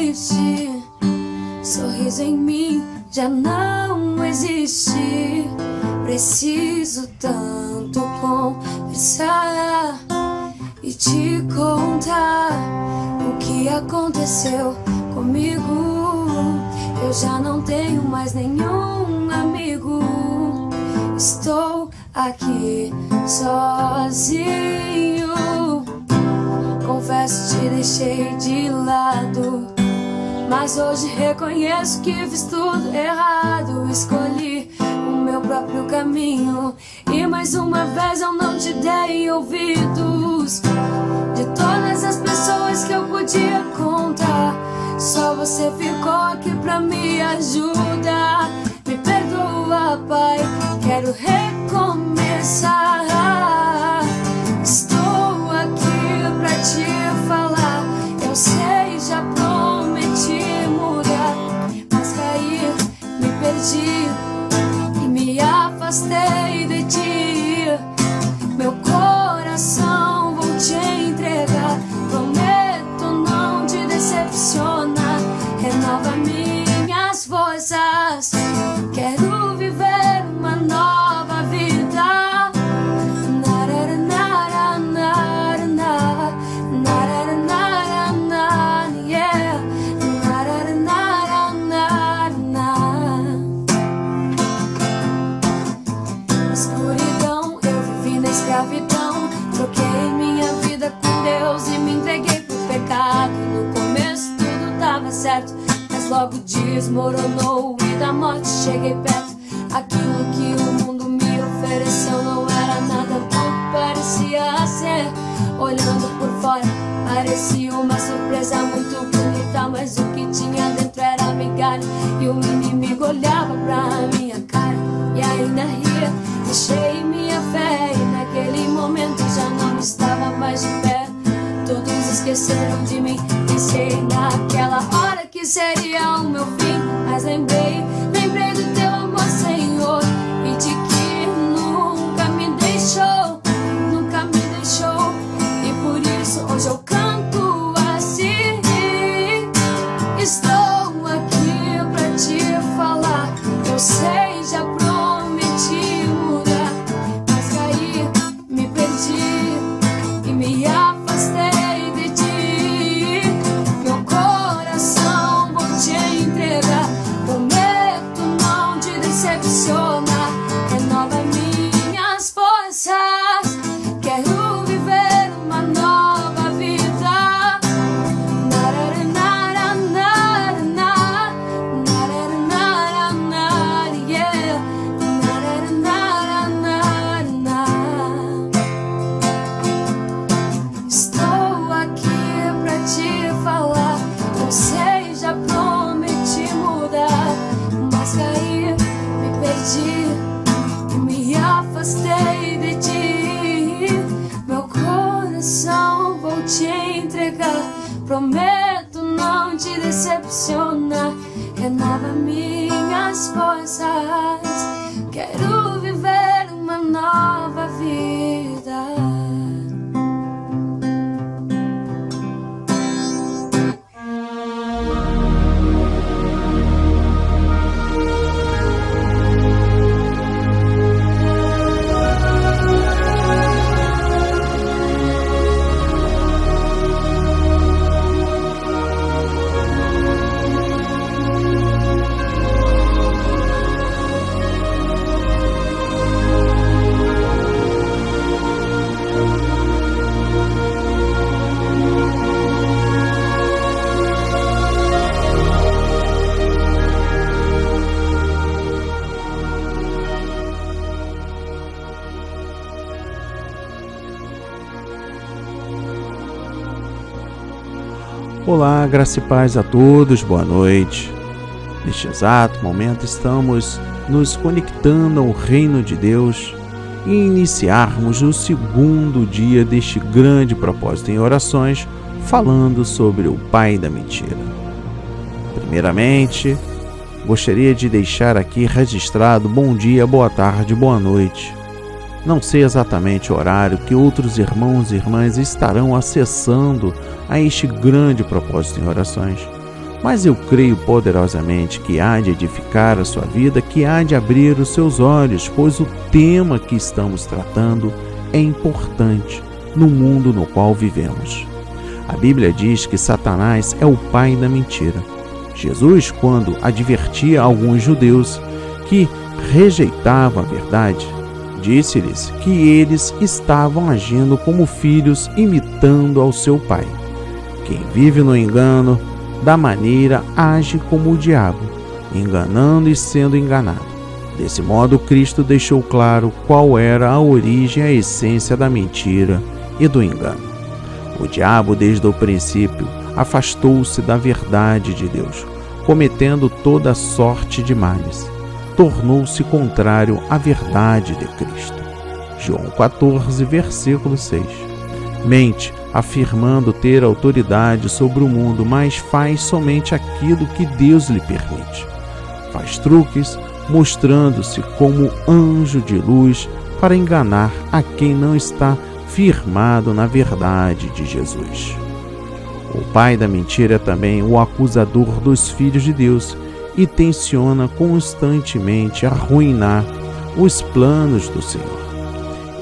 triste, sorriso em mim já não existe. Preciso tanto conversar e te contar o que aconteceu comigo. Eu já não tenho mais nenhum amigo. Estou aqui sozinho. Confesso, te deixei de lado, mas hoje reconheço que fiz tudo errado. Escolhi o meu próprio caminho e mais uma vez eu não te dei ouvidos. De todas as pessoas que eu podia contar, só você ficou aqui pra me ajudar. Me perdoa, Pai, quero recomeçar. Estou aqui pra te falar. Eu sei, já prometi mudar, mas caí, me perdi e me afastei de ti. Meu coração vou te entregar. Prometo não te decepcionar. Renova minhas forças. Quero viver uma nova vida. Escuridão, eu vivi na escravidão. Troquei minha vida com Deus e me entreguei pro pecado. No começo tudo tava certo, mas logo desmoronou e da morte cheguei perto. Aquilo que o mundo me ofereceu não era nada do que parecia ser. Olhando por fora parecia uma surpresa muito bonita, mas o que tinha dentro era migalha. E o inimigo olhava pra minha cara e ainda ria. Deixei minha fé e naquele momento já não estava mais de pé. Todos esqueceram de mim. Pensei naquela hora que seria o meu fim, mas lembrei do teu amor, Senhor, e de que nunca me deixou, e por isso hoje eu canto assim. Estou aqui pra te falar. Eu sei, já prometi mudar, mas caí, me perdi e me afastei de ti. Meu coração vou te entregar. Prometo não te decepcionar. Renova minhas forças. Quero viver uma nova vida. Estou aqui pra te falar. Eu sei, já prometi mudar, mas caí, me perdi e me afastei de ti. Meu coração vou te entregar. Prometo não te decepcionar. Renova minhas forças. Quero viver uma nova vida. Olá, graça e paz a todos, boa noite. Neste exato momento estamos nos conectando ao reino de Deus e iniciarmos o segundo dia deste grande propósito em orações, falando sobre o pai da mentira. Primeiramente, gostaria de deixar aqui registrado bom dia, boa tarde, boa noite. Não sei exatamente o horário que outros irmãos e irmãs estarão acessando a este grande propósito em orações, Mas eu creio poderosamente que há de edificar a sua vida, que há de abrir os seus olhos, pois o tema que estamos tratando é importante no mundo no qual vivemos. A Bíblia diz que Satanás é o pai da mentira. Jesus, quando advertia alguns judeus que rejeitavam a verdade, disse-lhes que eles estavam agindo como filhos, imitando ao seu pai. Quem vive no engano, da maneira age como o diabo, enganando e sendo enganado. Desse modo, Cristo deixou claro qual era a origem e a essência da mentira e do engano. O diabo, desde o princípio, afastou-se da verdade de Deus, cometendo toda sorte de males. Tornou-se contrário à verdade de Cristo. João 14, versículo 6. Mente, afirmando ter autoridade sobre o mundo, mas faz somente aquilo que Deus lhe permite. Faz truques, mostrando-se como anjo de luz para enganar a quem não está firmado na verdade de Jesus. O pai da mentira é também o acusador dos filhos de Deus e tenciona constantemente arruinar os planos do Senhor.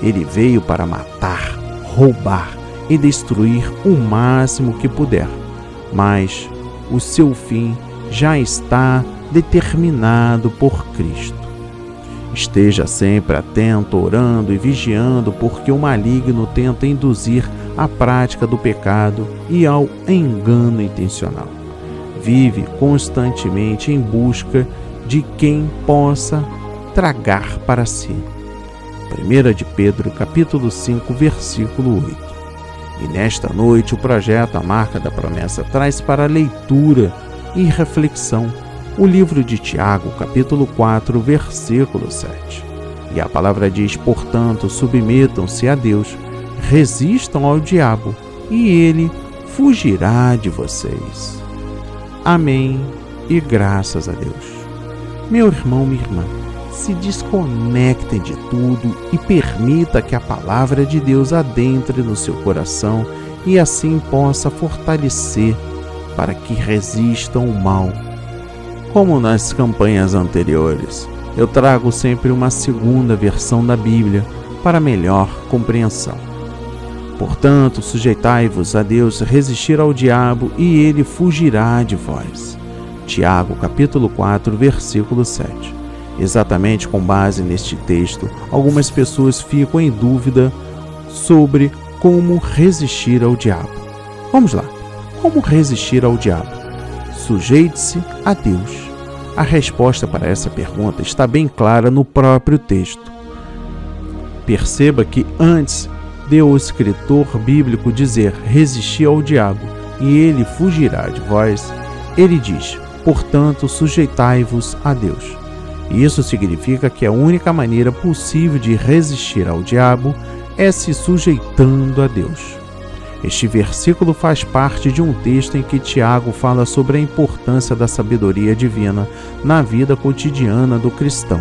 Ele veio para matar, roubar e destruir o máximo que puder, mas o seu fim já está determinado por Cristo. Esteja sempre atento, orando e vigiando, porque o maligno tenta induzir à prática do pecado e ao engano intencional. Vive constantemente em busca de quem possa tragar para si. 1 de Pedro, capítulo 5, versículo 8. E nesta noite o projeto A Marca da Promessa traz para leitura e reflexão o livro de Tiago, capítulo 4, versículo 7. E a palavra diz: portanto, submetam-se a Deus, resistam ao diabo, e ele fugirá de vocês. Amém e graças a Deus. Meu irmão, minha irmã, se desconectem de tudo e permita que a palavra de Deus adentre no seu coração e assim possa fortalecer para que resistam o mal. Como nas campanhas anteriores, eu trago sempre uma segunda versão da Bíblia para melhor compreensão. Portanto, sujeitai-vos a Deus, resistir ao diabo e ele fugirá de vós. Tiago, capítulo 4, versículo 7. Exatamente com base neste texto, algumas pessoas ficam em dúvida sobre como resistir ao diabo. Vamos lá. Como resistir ao diabo? Sujeite-se a Deus. A resposta para essa pergunta está bem clara no próprio texto. Perceba que antes de o escritor bíblico dizer resistir ao diabo e ele fugirá de vós, ele diz: portanto, sujeitai-vos a Deus. Isso significa que a única maneira possível de resistir ao diabo é se sujeitando a Deus. Este versículo faz parte de um texto em que Tiago fala sobre a importância da sabedoria divina na vida cotidiana do cristão.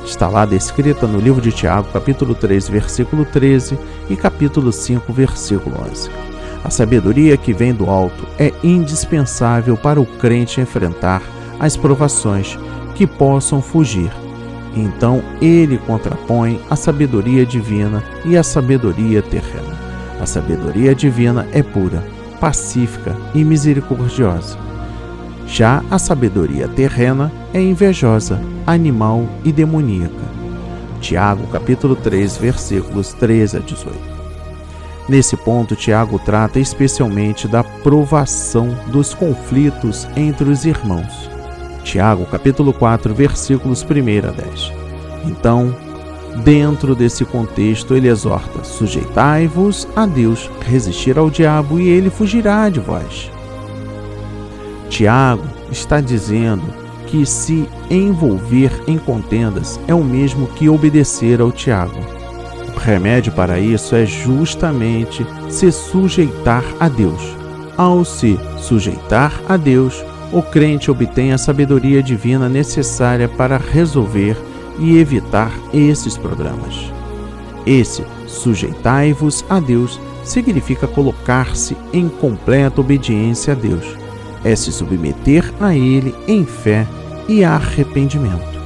Está lá descrita no livro de Tiago, capítulo 3, versículo 13 e capítulo 5, versículo 11. A sabedoria que vem do alto é indispensável para o crente enfrentar as provações que possam fugir. Então ele contrapõe a sabedoria divina e a sabedoria terrena. A sabedoria divina é pura, pacífica e misericordiosa. Já a sabedoria terrena é invejosa, animal e demoníaca. Tiago, capítulo 3, versículos 13 a 18. Nesse ponto, Tiago trata especialmente da provação dos conflitos entre os irmãos. Tiago, capítulo 4, versículos 1 a 10. Então, dentro desse contexto, ele exorta: sujeitai-vos a Deus, resistir ao diabo e ele fugirá de vós. Tiago está dizendo que se envolver em contendas é o mesmo que obedecer ao diabo. O remédio para isso é justamente se sujeitar a Deus. Ao se sujeitar a Deus, o crente obtém a sabedoria divina necessária para resolver e evitar esses problemas. Esse sujeitai-vos a Deus significa colocar-se em completa obediência a Deus. é se submeter a Ele em fé e arrependimento.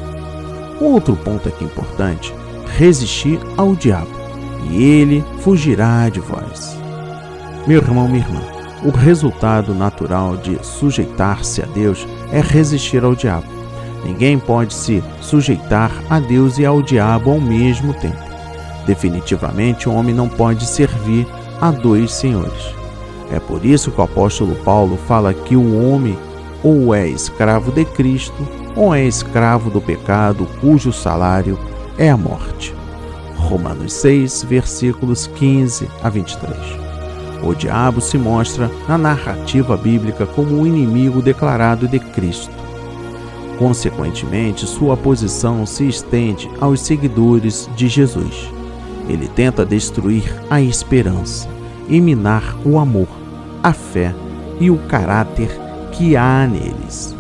Outro ponto aqui importante: resistir ao diabo, e ele fugirá de vós. Meu irmão, minha irmã, o resultado natural de sujeitar-se a Deus é resistir ao diabo. Ninguém pode se sujeitar a Deus e ao diabo ao mesmo tempo. Definitivamente, o homem não pode servir a dois senhores. É por isso que o apóstolo Paulo fala que o homem ou é escravo de Cristo ou é escravo do pecado, cujo salário é a morte. Romanos 6, versículos 15 a 23. O diabo se mostra na narrativa bíblica como o inimigo declarado de Cristo. Consequentemente, sua posição se estende aos seguidores de Jesus. Ele tenta destruir a esperança e minar o amor, a fé e o caráter que há neles.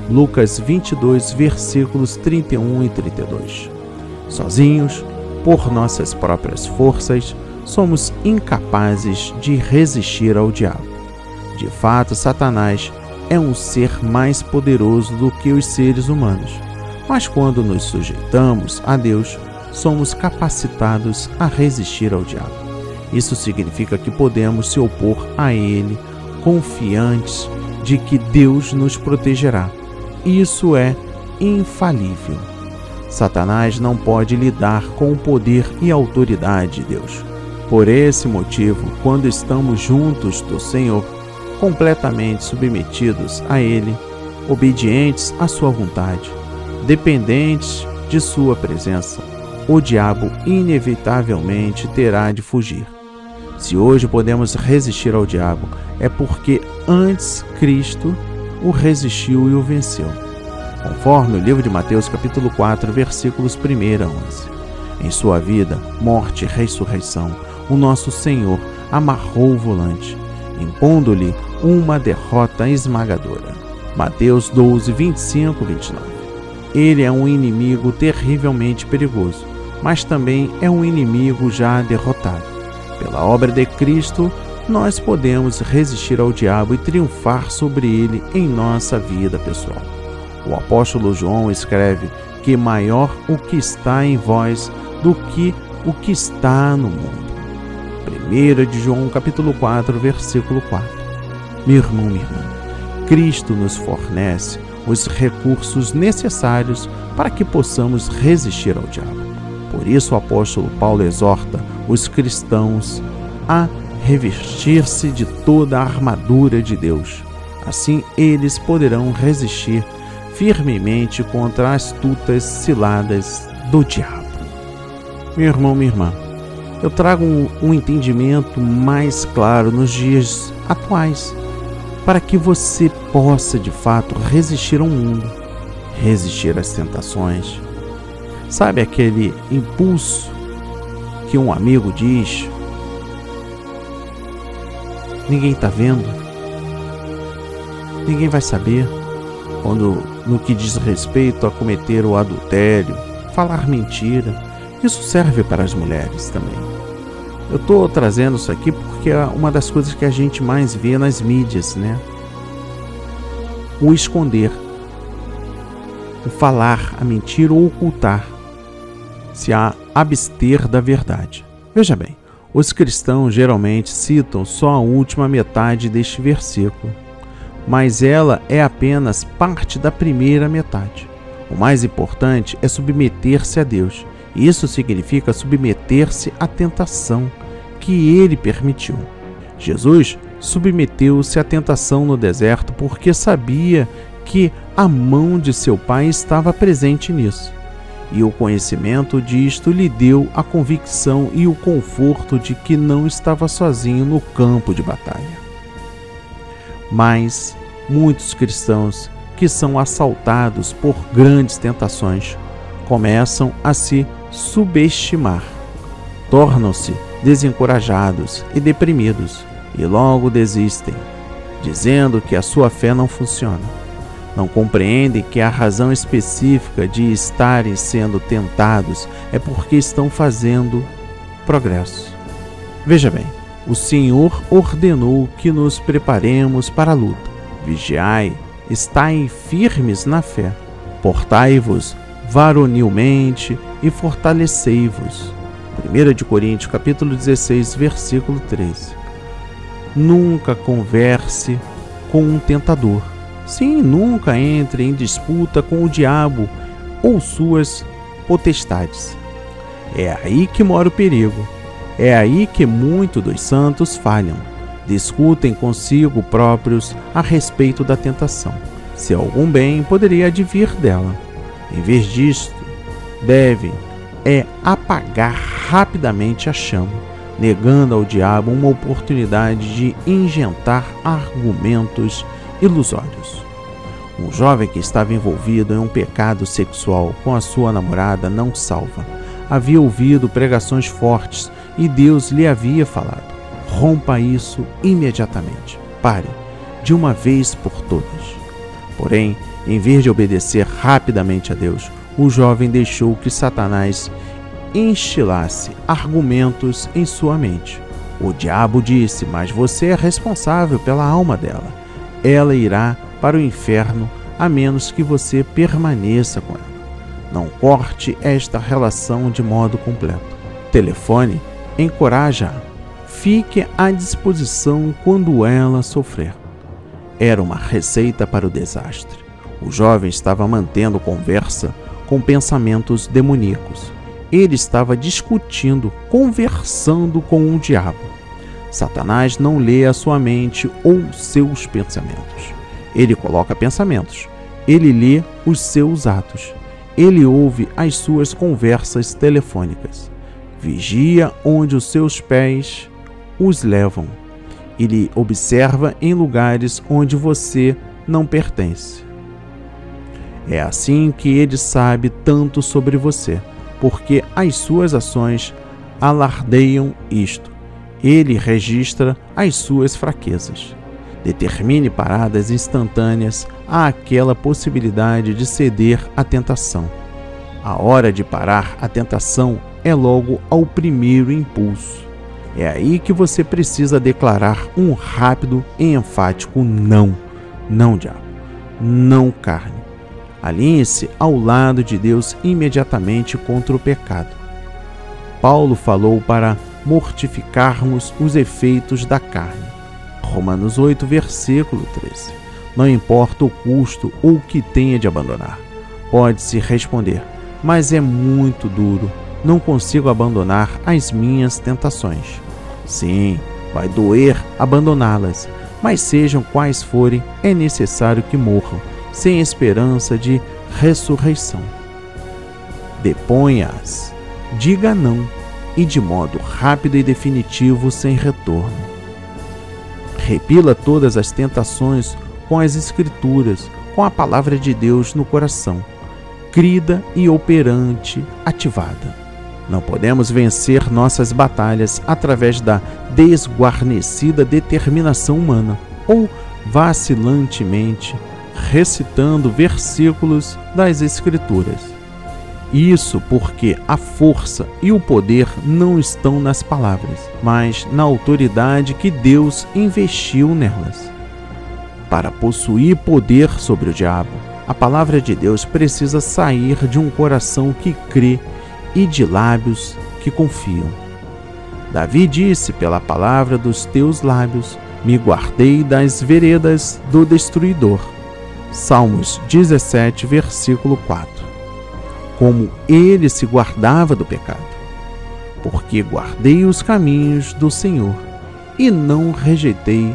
Lucas 22, versículos 31 e 32. Sozinhos, por nossas próprias forças, somos incapazes de resistir ao diabo. De fato, Satanás é um ser mais poderoso do que os seres humanos, mas quando nos sujeitamos a Deus, somos capacitados a resistir ao diabo. Isso significa que podemos se opor a ele, confiantes de que Deus nos protegerá. Isso é infalível. Satanás não pode lidar com o poder e autoridade de Deus. Por esse motivo, quando estamos juntos do Senhor, completamente submetidos a Ele, obedientes à sua vontade, dependentes de sua presença, o diabo inevitavelmente terá de fugir. Se hoje podemos resistir ao diabo, é porque antes Cristo o resistiu e o venceu, conforme o livro de Mateus capítulo 4, versículos 1 a 11. Em sua vida, morte e ressurreição, o nosso Senhor amarrou o volante, impondo-lhe uma derrota esmagadora. Mateus 12, 25 e 29. Ele é um inimigo terrivelmente perigoso, mas também é um inimigo já derrotado. Pela obra de Cristo, nós podemos resistir ao diabo e triunfar sobre ele em nossa vida pessoal. O apóstolo João escreve que maior o que está em vós do que o que está no mundo. 1 de João capítulo 4, versículo 4. Meu irmão, minha irmã, Cristo nos fornece os recursos necessários para que possamos resistir ao diabo. Por isso o apóstolo Paulo exorta os cristãos a revestir-se de toda a armadura de Deus. Assim eles poderão resistir firmemente contra as astutas ciladas do diabo. Meu irmão, minha irmã, eu trago um entendimento mais claro nos dias atuais, para que você possa, de fato, resistir ao mundo, resistir às tentações. Sabe aquele impulso que um amigo diz: ninguém está vendo, ninguém vai saber, quando no que diz respeito a cometer o adultério, falar mentira. Isso serve para as mulheres também. Eu estou trazendo isso aqui porque é uma das coisas que a gente mais vê nas mídias, né? O esconder, o falar a mentira ou ocultar, se abster da verdade. Veja bem, os cristãos geralmente citam só a última metade deste versículo, mas ela é apenas parte da primeira metade. O mais importante é submeter-se a Deus. Isso significa submeter-se à tentação que Ele permitiu. Jesus submeteu-se à tentação no deserto porque sabia que a mão de seu Pai estava presente nisso. E o conhecimento disto lhe deu a convicção e o conforto de que não estava sozinho no campo de batalha. Mas muitos cristãos que são assaltados por grandes tentações começam a se subestimar, tornam-se desencorajados e deprimidos e logo desistem, dizendo que a sua fé não funciona. Não compreendem que a razão específica de estarem sendo tentados é porque estão fazendo progresso. Veja bem, o Senhor ordenou que nos preparemos para a luta. Vigiai, estai firmes na fé, portai-vos varonilmente e fortalecei-vos. 1 Coríntios capítulo 16, versículo 13. Nunca converse com um tentador. Sim, nunca entre em disputa com o diabo ou suas potestades. É aí que mora o perigo. É aí que muitos dos santos falham. Discutem consigo próprios a respeito da tentação, se algum bem poderia advir dela. Em vez disto, devem apagar rapidamente a chama, negando ao diabo uma oportunidade de injetar argumentos ilusórios. Um jovem que estava envolvido em um pecado sexual com a sua namorada não salva. Havia ouvido pregações fortes e Deus lhe havia falado: rompa isso imediatamente. Pare, de uma vez por todas. Porém, em vez de obedecer rapidamente a Deus, o jovem deixou que Satanás enchilasse argumentos em sua mente. O diabo disse: mas você é responsável pela alma dela. Ela irá para o inferno a menos que você permaneça com ela. Não corte esta relação de modo completo. Telefone, encoraja-a. Fique à disposição quando ela sofrer. Era uma receita para o desastre. O jovem estava mantendo conversa com pensamentos demoníacos. Ele estava discutindo, conversando com o diabo. Satanás não lê a sua mente ou seus pensamentos. Ele coloca pensamentos. Ele lê os seus atos. Ele ouve as suas conversas telefônicas. Vigia onde os seus pés os levam. Ele observa em lugares onde você não pertence. É assim que ele sabe tanto sobre você, porque as suas ações alardeiam isto. Ele registra as suas fraquezas. Determine paradas instantâneas àquela possibilidade de ceder à tentação. A hora de parar a tentação é logo ao primeiro impulso. É aí que você precisa declarar um rápido e enfático não. Não, diabo. Não, carne. Alinhe-se ao lado de Deus imediatamente contra o pecado. Paulo falou para mortificarmos os efeitos da carne. Romanos 8, versículo 13. Não importa o custo ou o que tenha de abandonar. Pode-se responder: mas é muito duro. Não consigo abandonar as minhas tentações. Sim, vai doer abandoná-las, mas sejam quais forem, é necessário que morram, sem esperança de ressurreição. Deponha-as, diga não, e de modo rápido e definitivo, sem retorno. Repila todas as tentações com as Escrituras, com a palavra de Deus no coração, crida e operante, ativada. Não podemos vencer nossas batalhas através da desguarnecida determinação humana ou vacilantemente recitando versículos das Escrituras. Isso porque a força e o poder não estão nas palavras, mas na autoridade que Deus investiu nelas. Para possuir poder sobre o diabo, a palavra de Deus precisa sair de um coração que crê e de lábios que confiam. Davi disse: pela palavra dos teus lábios me guardei das veredas do destruidor. Salmos 17, versículo 4. Como ele se guardava do pecado, porque guardei os caminhos do Senhor e não rejeitei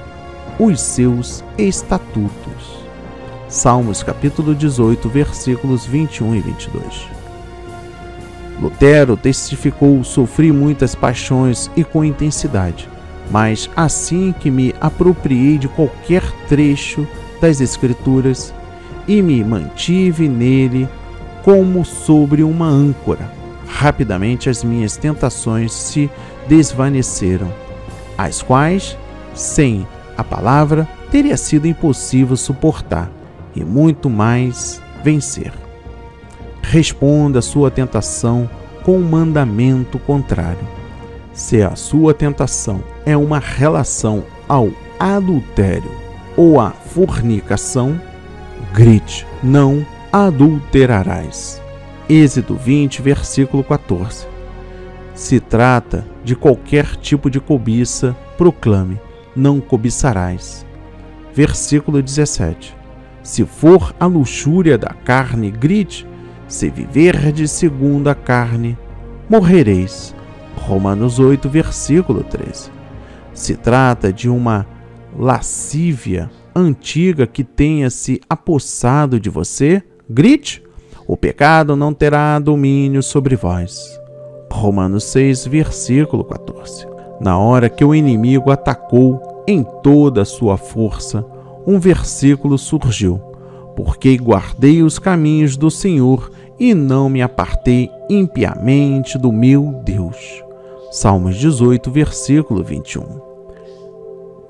os seus estatutos. Salmos capítulo 18, versículos 21 e 22. Lutero testificou: sofri muitas paixões e com intensidade, mas assim que me apropriei de qualquer trecho das Escrituras e me mantive nele como sobre uma âncora, rapidamente as minhas tentações se desvaneceram, as quais, sem a palavra, teria sido impossível suportar e muito mais vencer. Responda a sua tentação com um mandamento contrário. Se a sua tentação é uma relação ao adultério ou a fornicação, grite: não adulterarás. Êxodo 20, versículo 14. Se trata de qualquer tipo de cobiça, proclame: não cobiçarás. Versículo 17. Se for a luxúria da carne, grite: se viverdes segundo a carne, morrereis. Romanos 8, versículo 13. Se trata de uma lascívia antiga que tenha se apossado de você, grite: o pecado não terá domínio sobre vós. Romanos 6, versículo 14. Na hora que o inimigo atacou em toda a sua força, um versículo surgiu: porque guardei os caminhos do Senhor e não me apartei impiamente do meu Deus. Salmos 18, versículo 21.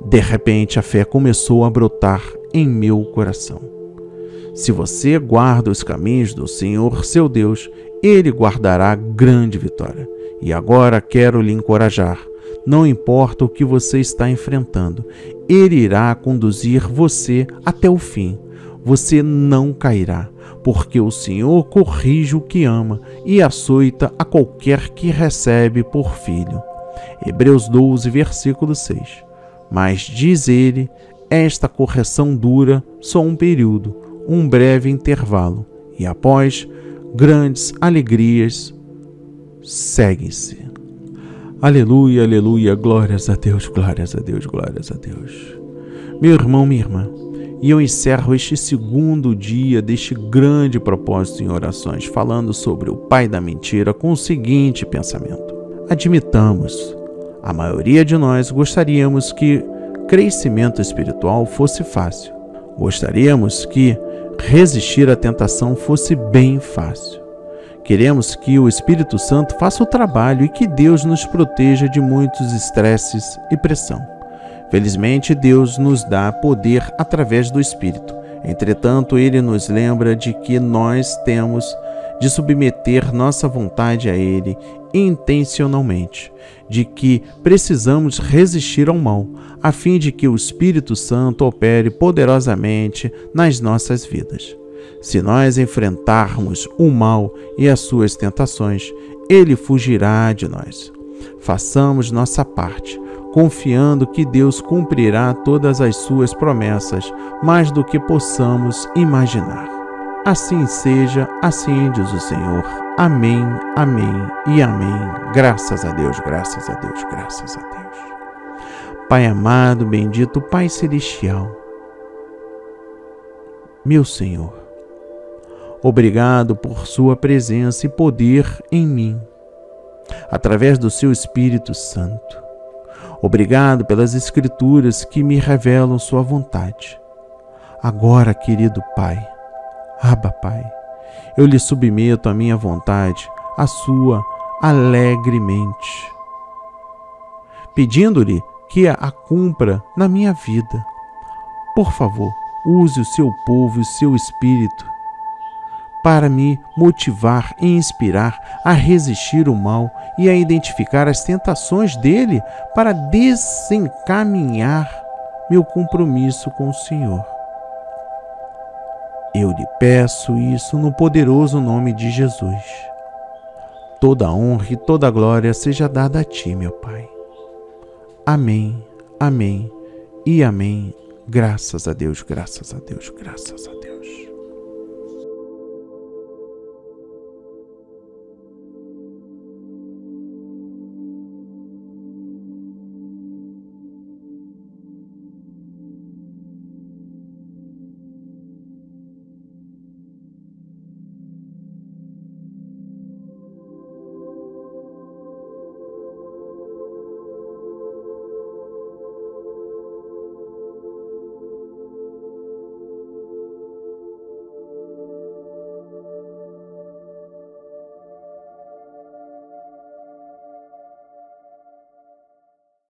De repente, a fé começou a brotar em meu coração. Se você guarda os caminhos do Senhor, seu Deus, Ele guardará grande vitória. E agora quero lhe encorajar. Não importa o que você está enfrentando, Ele irá conduzir você até o fim. Você não cairá, porque o Senhor corrige o que ama e açoita a qualquer que recebe por filho. Hebreus 12, versículo 6. Mas diz ele, esta correção dura só um período, um breve intervalo, e após, grandes alegrias seguem-se. Aleluia, aleluia, glórias a Deus, glórias a Deus, glórias a Deus. Meu irmão, minha irmã, e eu encerro este segundo dia deste grande propósito em orações, falando sobre o pai da mentira com o seguinte pensamento. Admitamos, a maioria de nós gostaríamos que crescimento espiritual fosse fácil. Gostaríamos que resistir à tentação fosse bem fácil. Queremos que o Espírito Santo faça o trabalho e que Deus nos proteja de muitos estresses e pressão. Felizmente, Deus nos dá poder através do Espírito. Entretanto, Ele nos lembra de que nós temos de submeter nossa vontade a Ele intencionalmente, de que precisamos resistir ao mal, a fim de que o Espírito Santo opere poderosamente nas nossas vidas. Se nós enfrentarmos o mal e as suas tentações, Ele fugirá de nós. Façamos nossa parte, confiando que Deus cumprirá todas as suas promessas, mais do que possamos imaginar. Assim seja, assim diz o Senhor. Amém, amém e amém. Graças a Deus, graças a Deus, graças a Deus. Pai amado, bendito Pai Celestial, meu Senhor, obrigado por sua presença e poder em mim, através do seu Espírito Santo. Obrigado pelas Escrituras que me revelam sua vontade. Agora, querido Pai, Abba, Pai, eu lhe submeto a minha vontade, a sua, alegremente, pedindo-lhe que a cumpra na minha vida. Por favor, use o seu povo e o seu Espírito para me motivar e inspirar a resistir o mal e a identificar as tentações dele para desencaminhar meu compromisso com o Senhor. Eu lhe peço isso no poderoso nome de Jesus. Toda a honra e toda a glória seja dada a ti, meu Pai. Amém, amém e amém. Graças a Deus, graças a Deus, graças a Deus.